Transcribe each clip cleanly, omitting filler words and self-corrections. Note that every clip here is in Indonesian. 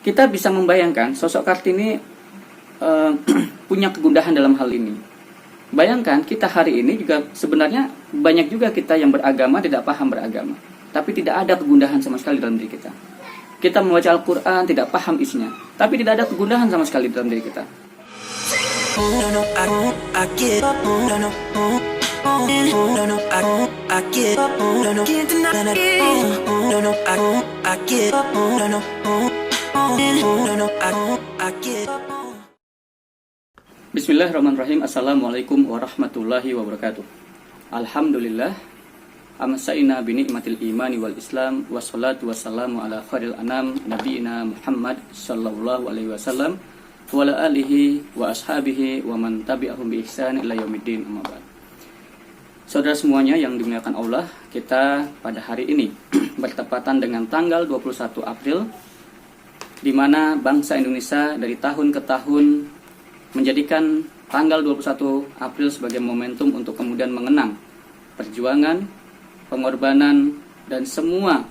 kita bisa membayangkan sosok Kartini punya kegundahan dalam hal ini. Bayangkan kita hari ini juga sebenarnya banyak juga kita yang beragama tidak paham beragama, tapi tidak ada kegundahan sama sekali dalam diri kita. Kita membaca Al-Quran tidak paham isinya, tapi tidak ada kegundahan sama sekali dalam diri kita. Bismillahirrahmanirrahim. Assalamualaikum warahmatullahi wabarakatuh. Alhamdulillah, amsaina binikmatil imani wal islam, wassalatu wassalamu ala khairil anam, nabiina Muhammad sallallahu alaihi wasallam, wa ala alihi wa ashabihi wa man tabi'ahum bi ihsan ila yaumiddin, amma ba'd. Saudara semuanya yang dimuliakan Allah, kita pada hari ini bertepatan dengan tanggal 21 April, di mana bangsa Indonesia dari tahun ke tahun menjadikan tanggal 21 April sebagai momentum untuk kemudian mengenang perjuangan, pengorbanan, dan semua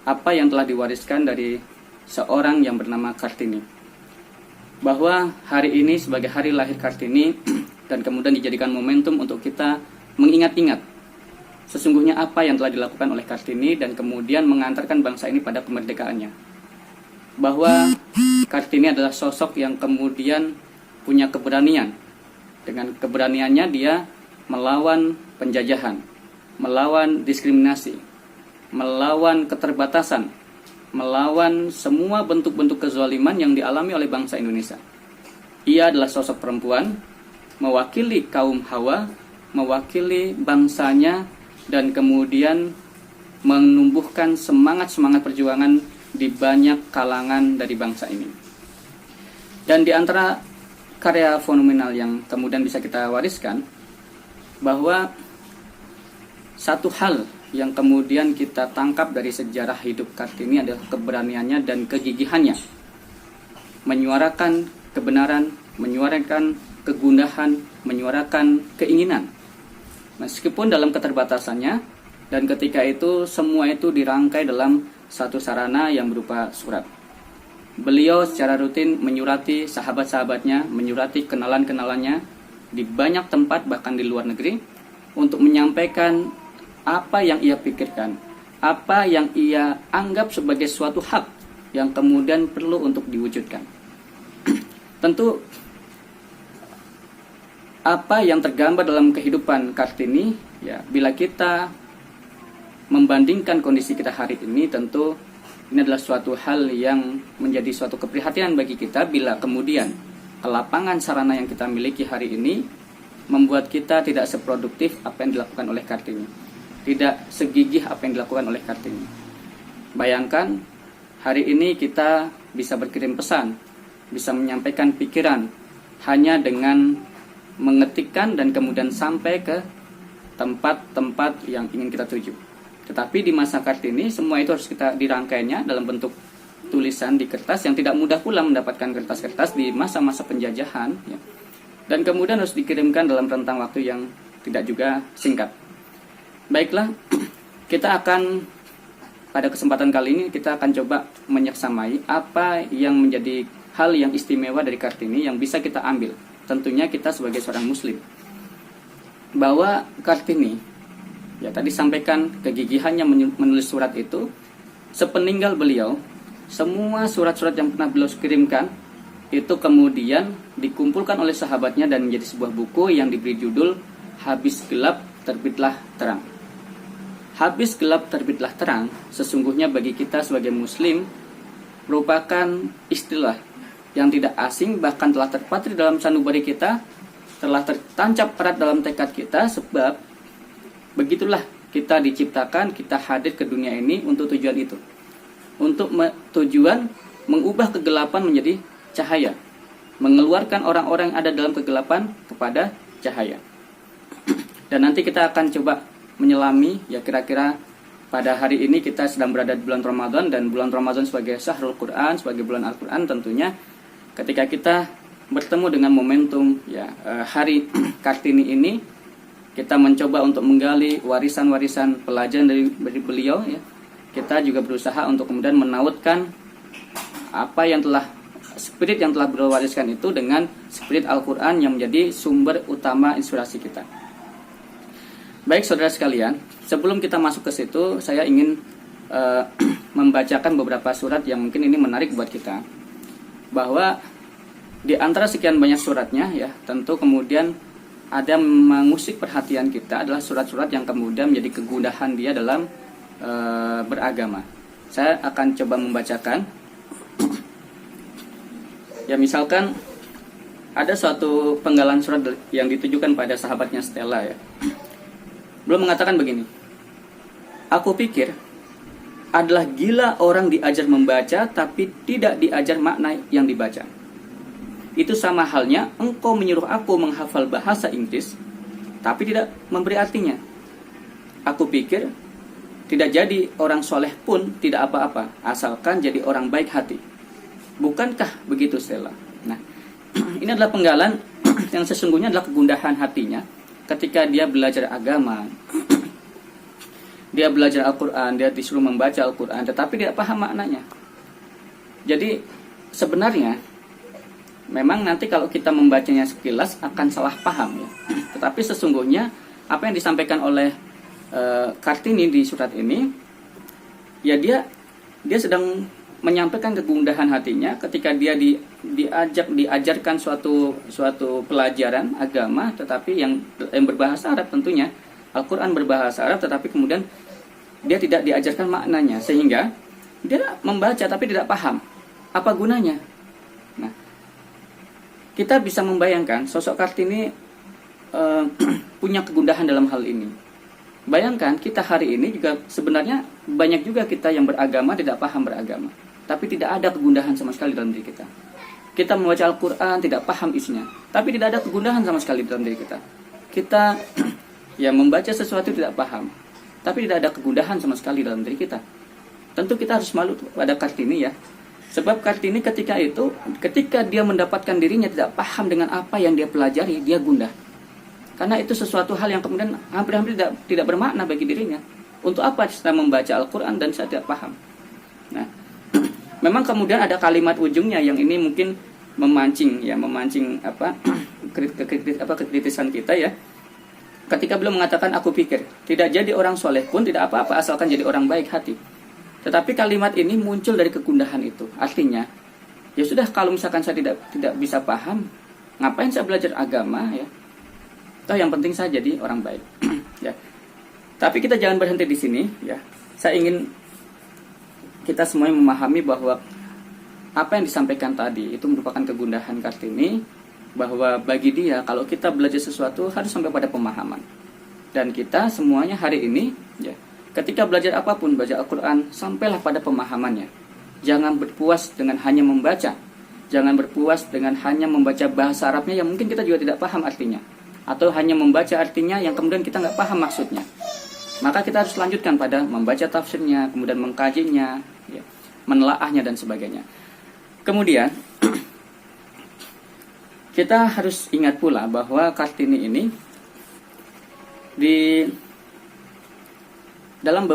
apa yang telah diwariskan dari seorang yang bernama Kartini. Bahwa hari ini sebagai hari lahir Kartini dan kemudian dijadikan momentum untuk kita mengingat-ingat sesungguhnya apa yang telah dilakukan oleh Kartini dan kemudian mengantarkan bangsa ini pada kemerdekaannya. Bahwa Kartini adalah sosok yang kemudian punya keberanian. Dengan keberaniannya dia melawan penjajahan, melawan diskriminasi, melawan keterbatasan, melawan semua bentuk-bentuk kezaliman yang dialami oleh bangsa Indonesia. Ia adalah sosok perempuan, mewakili kaum Hawa, mewakili bangsanya, dan kemudian menumbuhkan semangat-semangat perjuangan di banyak kalangan dari bangsa ini. Dan di antara karya fenomenal yang kemudian bisa kita wariskan, bahwa satu hal yang kemudian kita tangkap dari sejarah hidup Kartini adalah keberaniannya dan kegigihannya menyuarakan kebenaran, menyuarakan kegundahan, menyuarakan keinginan meskipun dalam keterbatasannya, dan ketika itu semua itu dirangkai dalam satu sarana yang berupa surat. Beliau secara rutin menyurati sahabat-sahabatnya, menyurati kenalan-kenalannya di banyak tempat bahkan di luar negeri untuk menyampaikan apa yang ia pikirkan, apa yang ia anggap sebagai suatu hak yang kemudian perlu untuk diwujudkan. Tentu apa yang tergambar dalam kehidupan Kartini, ya, bila kita membandingkan kondisi kita hari ini, tentu ini adalah suatu hal yang menjadi suatu keprihatinan bagi kita bila kemudian kelapangan sarana yang kita miliki hari ini membuat kita tidak seproduktif apa yang dilakukan oleh Kartini, tidak segigih apa yang dilakukan oleh Kartini. Bayangkan hari ini kita bisa berkirim pesan, bisa menyampaikan pikiran hanya dengan mengetikkan dan kemudian sampai ke tempat-tempat yang ingin kita tuju. Tetapi di masa Kartini semua itu harus kita dirangkainya dalam bentuk tulisan di kertas yang tidak mudah pula mendapatkan kertas-kertas di masa-masa penjajahan, ya. Dan kemudian harus dikirimkan dalam rentang waktu yang tidak juga singkat. Baiklah, kita akan pada kesempatan kali ini kita akan coba menyeksamai apa yang menjadi hal yang istimewa dari Kartini yang bisa kita ambil. Tentunya kita sebagai seorang muslim, bahwa Kartini, ya, tadi sampaikan kegigihannya menulis surat itu. Sepeninggal beliau, semua surat-surat yang pernah beliau kirimkan itu kemudian dikumpulkan oleh sahabatnya dan menjadi sebuah buku yang diberi judul Habis Gelap Terbitlah Terang. Habis gelap terbitlah terang sesungguhnya bagi kita sebagai muslim merupakan istilah yang tidak asing, bahkan telah terpatri dalam sanubari kita, telah tertancap erat dalam tekad kita, sebab begitulah kita diciptakan, kita hadir ke dunia ini untuk tujuan itu. Untuk tujuan mengubah kegelapan menjadi cahaya, mengeluarkan orang-orang yang ada dalam kegelapan kepada cahaya. Dan nanti kita akan coba menyelami, ya, kira-kira pada hari ini kita sedang berada di bulan Ramadan, dan bulan Ramadan sebagai Syahrul Quran, sebagai bulan Al-Quran, tentunya ketika kita bertemu dengan momentum, ya, hari Kartini ini, kita mencoba untuk menggali warisan-warisan pelajaran dari beliau, ya. Kita juga berusaha untuk kemudian menautkan apa yang telah spirit yang telah berwariskan itu dengan spirit Al-Quran yang menjadi sumber utama inspirasi kita. Baik saudara sekalian, sebelum kita masuk ke situ, saya ingin membacakan beberapa surat yang mungkin ini menarik buat kita. Bahwa di antara sekian banyak suratnya ya, tentu kemudian ada mengusik perhatian kita adalah surat-surat yang kemudian menjadi kegundahan dia dalam beragama. Saya akan coba membacakan. Ya, misalkan ada suatu penggalan surat yang ditujukan pada sahabatnya Stella ya. Beliau mengatakan begini, "Aku pikir adalah gila orang diajar membaca tapi tidak diajar makna yang dibaca. Itu sama halnya engkau menyuruh aku menghafal bahasa Inggris tapi tidak memberi artinya. Aku pikir tidak jadi orang soleh pun tidak apa-apa asalkan jadi orang baik hati. Bukankah begitu Stella?" Nah, ini adalah penggalan yang sesungguhnya adalah kegundahan hatinya ketika dia belajar agama. Dia belajar Al-Quran, dia disuruh membaca Al-Quran, tetapi tidak paham maknanya. Jadi sebenarnya memang nanti kalau kita membacanya sekilas akan salah paham ya. Tetapi sesungguhnya apa yang disampaikan oleh Kartini di surat ini, ya dia sedang menyampaikan kegundahan hatinya ketika dia diajarkan suatu pelajaran agama, tetapi yang berbahasa Arab tentunya. Al-Quran berbahasa Arab, tetapi kemudian dia tidak diajarkan maknanya, sehingga dia membaca tapi tidak paham apa gunanya. Nah, kita bisa membayangkan sosok Kartini punya kegundahan dalam hal ini. Bayangkan kita hari ini juga sebenarnya banyak juga kita yang beragama tidak paham beragama, tapi tidak ada kegundahan sama sekali dalam diri kita. Kita membaca Al-Quran tidak paham isinya, tapi tidak ada kegundahan sama sekali dalam diri kita. Kita ya membaca sesuatu tidak paham, tapi tidak ada kegundahan sama sekali dalam diri kita. Tentu kita harus malu pada Kartini ya. Sebab Kartini ketika dia mendapatkan dirinya tidak paham dengan apa yang dia pelajari, dia gundah. Karena itu sesuatu hal yang kemudian hampir-hampir tidak bermakna bagi dirinya. Untuk apa saya membaca Al-Quran dan saya tidak paham? Nah, memang kemudian ada kalimat ujungnya yang ini mungkin memancing kekritisan kita ya. Ketika beliau mengatakan, "Aku pikir tidak jadi orang soleh pun tidak apa-apa asalkan jadi orang baik hati." Tetapi kalimat ini muncul dari kegundahan itu. Artinya, ya sudah, kalau misalkan saya tidak bisa paham, ngapain saya belajar agama ya? Toh yang penting saya jadi orang baik. Ya. Tapi kita jangan berhenti di sini ya. Saya ingin kita semuanya memahami bahwa apa yang disampaikan tadi itu merupakan kegundahan Kartini, bahwa bagi dia kalau kita belajar sesuatu harus sampai pada pemahaman. Dan kita semuanya hari ini ya, ketika belajar apapun, belajar Al-Quran, sampailah pada pemahamannya. Jangan berpuas dengan hanya membaca. Jangan berpuas dengan hanya membaca bahasa Arabnya yang mungkin kita juga tidak paham artinya, atau hanya membaca artinya yang kemudian kita nggak paham maksudnya. Maka kita harus lanjutkan pada membaca tafsirnya, kemudian mengkajinya ya, menelaahnya dan sebagainya. Kemudian kita harus ingat pula bahwa Kartini ini dalam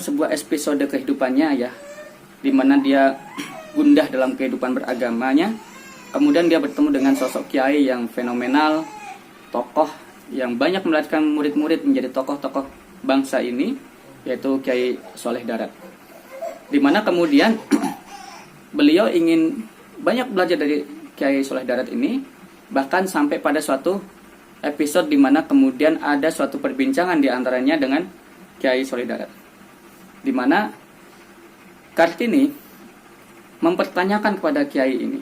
sebuah episode kehidupannya ya, di mana dia gundah dalam kehidupan beragamanya, kemudian dia bertemu dengan sosok kiai yang fenomenal, tokoh yang banyak melahirkan murid-murid menjadi tokoh-tokoh bangsa ini, yaitu Kiai Soleh Darat. Di mana kemudian beliau ingin banyak belajar dari Kiai Soleh Darat ini. Bahkan sampai pada suatu episode di mana kemudian ada suatu perbincangan di antaranya dengan Kiai Soleh Darat, di mana Kartini mempertanyakan kepada Kiai ini,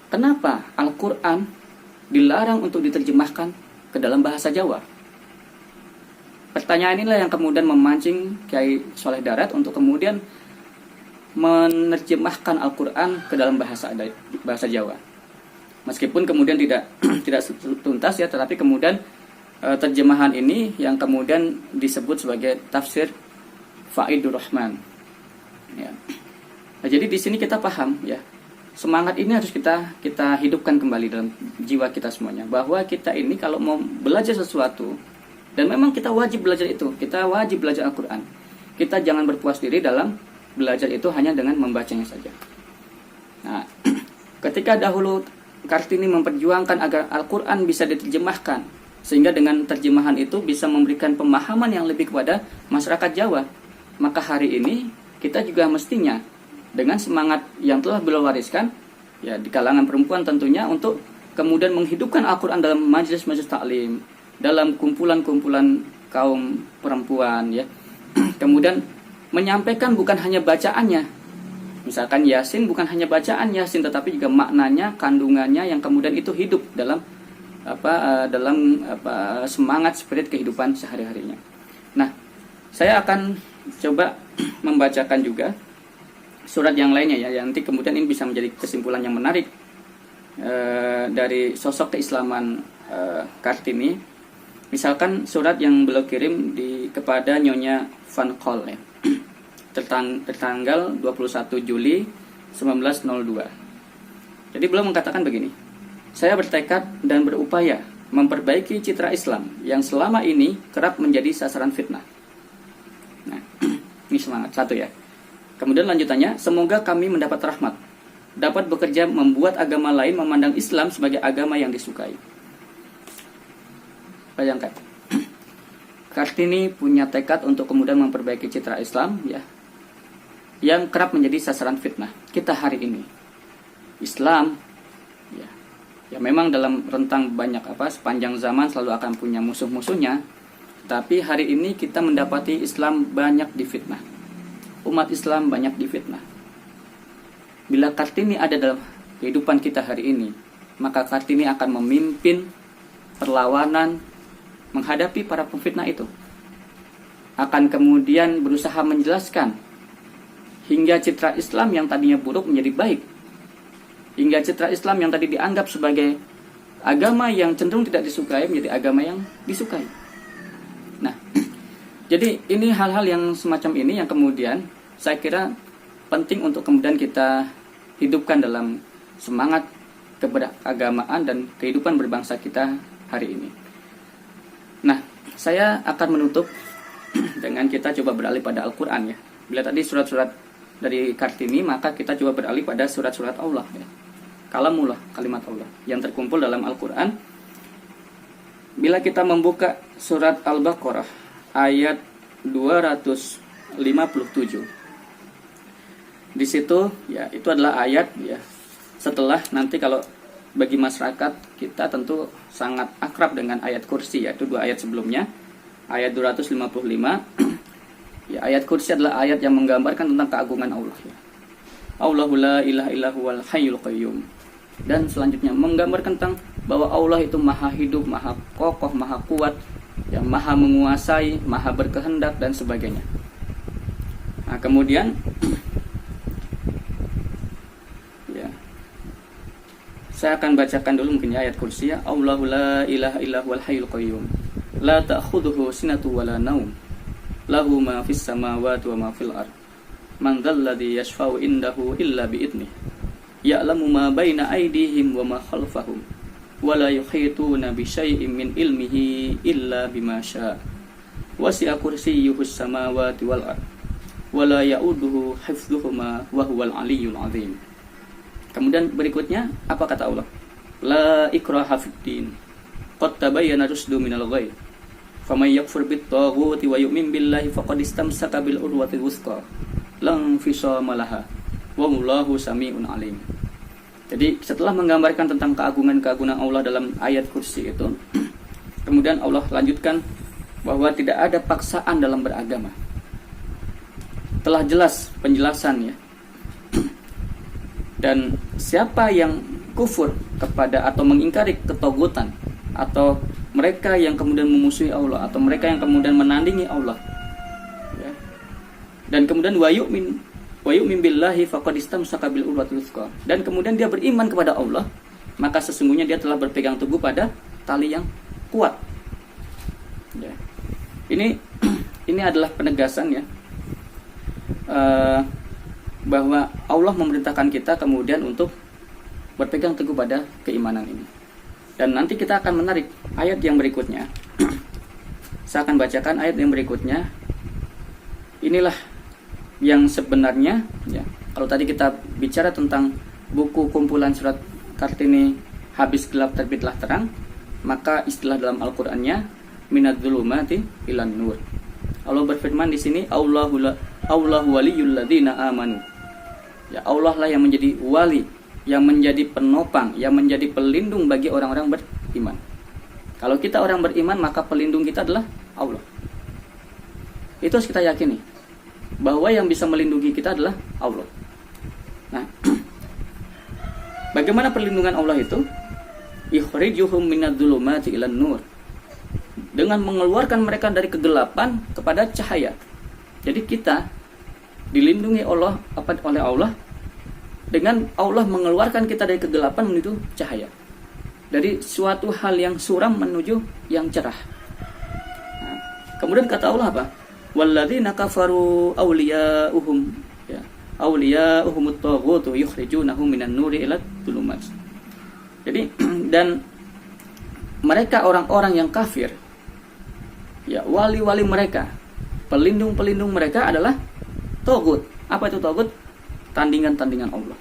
kenapa Al-Quran dilarang untuk diterjemahkan ke dalam bahasa Jawa? Pertanyaan inilah yang kemudian memancing Kiai Soleh Darat untuk kemudian menerjemahkan Al-Quran ke dalam bahasa Jawa. Meskipun kemudian tidak tuntas ya, tetapi kemudian terjemahan ini yang kemudian disebut sebagai tafsir Faidur Rahman. Ya. Nah, jadi di sini kita paham ya, semangat ini harus kita hidupkan kembali dalam jiwa kita semuanya, bahwa kita ini kalau mau belajar sesuatu, dan memang kita wajib belajar itu, kita wajib belajar Al-Quran. Kita jangan berpuas diri dalam belajar itu hanya dengan membacanya saja. Nah, ketika dahulu Kartini memperjuangkan agar Al-Quran bisa diterjemahkan, sehingga dengan terjemahan itu bisa memberikan pemahaman yang lebih kepada masyarakat Jawa, maka hari ini kita juga mestinya dengan semangat yang telah beliau wariskan, ya di kalangan perempuan tentunya, untuk kemudian menghidupkan Al-Quran dalam majelis-majelis taklim, dalam kumpulan-kumpulan kaum perempuan, ya. Kemudian menyampaikan bukan hanya bacaannya. Misalkan Yasin bukan hanya bacaan Yasin, tetapi juga maknanya, kandungannya yang kemudian itu hidup dalam semangat spirit kehidupan sehari-harinya. Nah, saya akan coba membacakan juga surat yang lainnya ya, yang nanti kemudian ini bisa menjadi kesimpulan yang menarik dari sosok keislaman Kartini. Misalkan surat yang beliau kirim kepada Nyonya Van Kol, ya, tertanggal 21 Juli 1902. Jadi beliau mengatakan begini: saya bertekad dan berupaya memperbaiki citra Islam yang selama ini kerap menjadi sasaran fitnah. Nah, ini semangat satu ya. Kemudian lanjutannya, semoga kami mendapat rahmat, dapat bekerja membuat agama lain memandang Islam sebagai agama yang disukai. Bayangkan, Kartini punya tekad untuk kemudian memperbaiki citra Islam, ya, yang kerap menjadi sasaran fitnah. Kita hari ini Islam, ya memang dalam rentang banyak sepanjang zaman selalu akan punya musuh-musuhnya. Tapi hari ini kita mendapati Islam banyak difitnah, umat Islam banyak difitnah. Bila Kartini ada dalam kehidupan kita hari ini, maka Kartini akan memimpin perlawanan menghadapi para pemfitnah itu. Akan kemudian berusaha menjelaskan hingga citra Islam yang tadinya buruk menjadi baik, hingga citra Islam yang tadi dianggap sebagai agama yang cenderung tidak disukai menjadi agama yang disukai. Nah, jadi ini hal-hal yang semacam ini yang kemudian saya kira penting untuk kemudian kita hidupkan dalam semangat keberagamaan dan kehidupan berbangsa kita hari ini. Nah, saya akan menutup dengan kita coba beralih pada Al-Quran, ya. Bila tadi surat-surat dari Kartini, maka kita coba beralih pada surat-surat Allah, ya. Kalamullah, kalimat Allah yang terkumpul dalam Al-Quran. Bila kita membuka surat Al-Baqarah ayat 257, di situ ya itu adalah ayat, ya, setelah nanti kalau bagi masyarakat kita tentu sangat akrab dengan ayat kursi, yaitu dua ayat sebelumnya, ayat 255. Ya, ayat kursi adalah ayat yang menggambarkan tentang keagungan Allah, ya. Allahu la ilaha illa huwal hayyul qayyum. Dan selanjutnya menggambarkan tentang bahwa Allah itu maha hidup, maha kokoh, maha kuat, yang maha menguasai, maha berkehendak dan sebagainya. Nah, kemudian ya, saya akan bacakan dulu mungkin ayat kursi, ya. Allahu la ilaha illa huwal hayyul qayyum. La ta'khudhuhu sinatu wala naum. Lahu ma fis samawati wa ma fil ard. Man dzalladzi yashfa'u indahu illa bi idnih. Ya'lamu ma baina aydihim wa ma khalfahum. Wa la yuhituna bi syai'in min ilmihi illa bima syaa. Wasi'a kursiyyuhus samawati wal ard. Wa la ya'uduhu hifdzuhuma wa huwal aliyyul 'azim. Kemudian berikutnya apa kata Allah? La ikraha fid din. Qad tabayyana rusdu minal ghayy. Faman yakfur bit-taghuti wa yu'min billahi faqad istamsaka bil urwatil wuthqa lan fisama laha wallahu sami'un alim. Jadi setelah menggambarkan tentang keagungan-keagungan Allah dalam ayat kursi itu, kemudian Allah lanjutkan bahwa tidak ada paksaan dalam beragama. Telah jelas penjelasannya. Dan siapa yang kufur kepada atau mengingkari ketogutan, atau mereka yang kemudian memusuhi Allah, atau mereka yang kemudian menandingi Allah, ya. Dan kemudian wa yu'min billahi faqad istamsaka bil urwatil wuthqa. Dan kemudian dia beriman kepada Allah, maka sesungguhnya dia telah berpegang teguh pada tali yang kuat, ya. Ini adalah penegasan, ya, bahwa Allah memerintahkan kita kemudian untuk berpegang teguh pada keimanan ini. Dan nanti kita akan menarik ayat yang berikutnya. Saya akan bacakan ayat yang berikutnya. Inilah yang sebenarnya, ya, kalau tadi kita bicara tentang buku kumpulan surat Kartini habis gelap terbitlah terang, maka istilah dalam Al-Qur'annya minadz-dzulumati ilan nur. Allah berfirman di sini, Allahu waliyul ladzina amanu. Ya, Allah lah yang menjadi wali, yang menjadi penopang, yang menjadi pelindung bagi orang-orang beriman. Kalau kita orang beriman, maka pelindung kita adalah Allah. Itu harus kita yakini, bahwa yang bisa melindungi kita adalah Allah. Nah, bagaimana perlindungan Allah itu? Yukhrijuhum minadz-dzulumati ilan nur. Dengan mengeluarkan mereka dari kegelapan kepada cahaya. Jadi kita dilindungi oleh Allah dengan Allah mengeluarkan kita dari kegelapan menuju cahaya. Dari suatu hal yang suram menuju yang cerah. Nah, kemudian kata Allah apa? Walladzina kafaru awliya'uhum, ya, awliya'uhumut taghutu yukhrijunahum minan nuri ila dzulumat. Jadi dan mereka orang-orang yang kafir, ya, wali-wali mereka, pelindung-pelindung mereka adalah taghut. Apa itu taghut? Tandingan-tandingan Allah.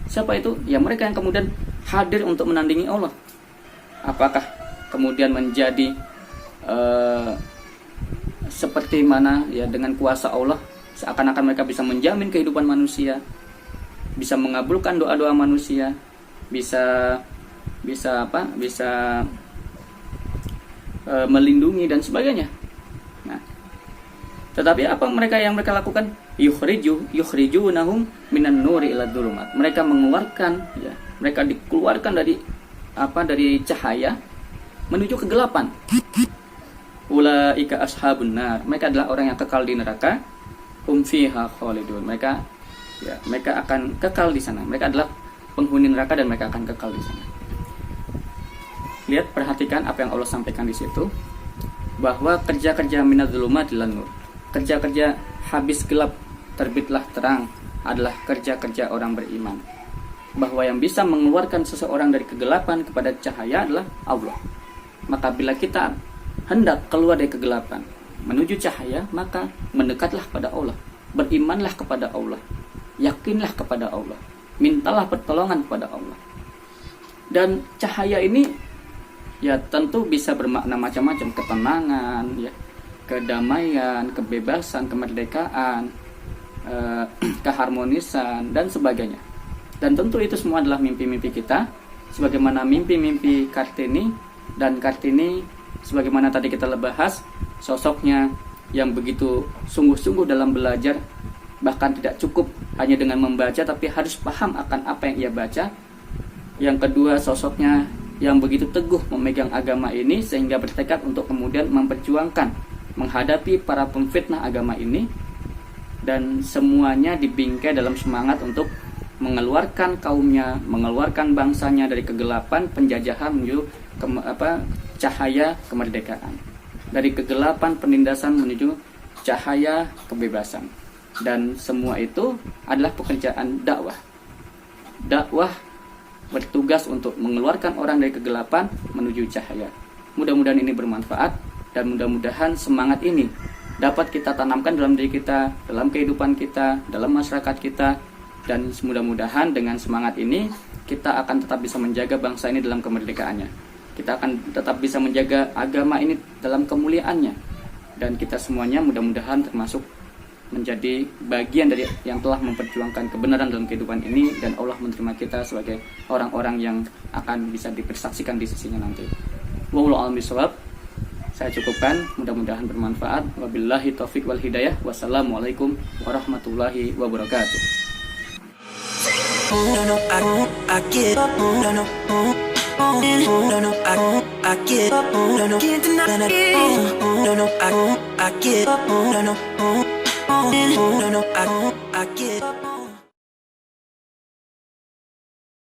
Siapa itu? Ya, mereka yang kemudian hadir untuk menandingi Allah. Apakah kemudian menjadi seperti mana, ya, dengan kuasa Allah, seakan-akan mereka bisa menjamin kehidupan manusia, bisa mengabulkan doa-doa manusia, bisa melindungi dan sebagainya. Nah, tetapi apa yang mereka lakukan? Yukhrijunahum minan nuri ila dzulumat. Mereka mengeluarkan, ya, mereka dikeluarkan dari cahaya menuju kegelapan. Ulaika ashabun nar. Mereka adalah orang yang kekal di neraka. Hum fiha khalidun. Mereka akan kekal di sana. Mereka adalah penghuni neraka dan mereka akan kekal di sana. Lihat, perhatikan apa yang Allah sampaikan di situ, bahwa kerja-kerja minadz-dzulumat ilan nur, kerja-kerja habis gelap terbitlah terang adalah kerja-kerja orang beriman. Bahwa yang bisa mengeluarkan seseorang dari kegelapan kepada cahaya adalah Allah. Maka bila kita hendak keluar dari kegelapan menuju cahaya, maka mendekatlah pada Allah, berimanlah kepada Allah, yakinlah kepada Allah, mintalah pertolongan kepada Allah. Dan cahaya ini, ya, tentu bisa bermakna macam-macam, ketenangan, ya, kedamaian, kebebasan, kemerdekaan, keharmonisan dan sebagainya. Dan tentu itu semua adalah mimpi-mimpi kita, sebagaimana mimpi-mimpi Kartini. Dan Kartini, sebagaimana tadi kita bahas, sosoknya yang begitu sungguh-sungguh dalam belajar, bahkan tidak cukup hanya dengan membaca, tapi harus paham akan apa yang ia baca. Yang kedua, sosoknya yang begitu teguh memegang agama ini sehingga bertekad untuk kemudian memperjuangkan, menghadapi para pemfitnah agama ini, dan semuanya dibingkai dalam semangat untuk mengeluarkan kaumnya, mengeluarkan bangsanya dari kegelapan penjajahan menuju cahaya kemerdekaan, dari kegelapan penindasan menuju cahaya kebebasan. Dan semua itu adalah pekerjaan dakwah. Dakwah bertugas untuk mengeluarkan orang dari kegelapan menuju cahaya. Mudah-mudahan ini bermanfaat, dan mudah-mudahan semangat ini dapat kita tanamkan dalam diri kita, dalam kehidupan kita, dalam masyarakat kita. Dan mudah-mudahan dengan semangat ini kita akan tetap bisa menjaga bangsa ini dalam kemerdekaannya. Kita akan tetap bisa menjaga agama ini dalam kemuliaannya. Dan kita semuanya mudah-mudahan termasuk menjadi bagian dari yang telah memperjuangkan kebenaran dalam kehidupan ini, dan Allah menerima kita sebagai orang-orang yang akan bisa dipersaksikan di sisinya nanti. Wallahu a'lam bishawab. Saya cukupkan, mudah-mudahan bermanfaat. Wabillahi taufik wal hidayah. Wassalamualaikum warahmatullahi wabarakatuh. No, no, I get up. No, no, no, no, I get up. No, no, can't deny that. No, no, I get up. No, no, no, I get up.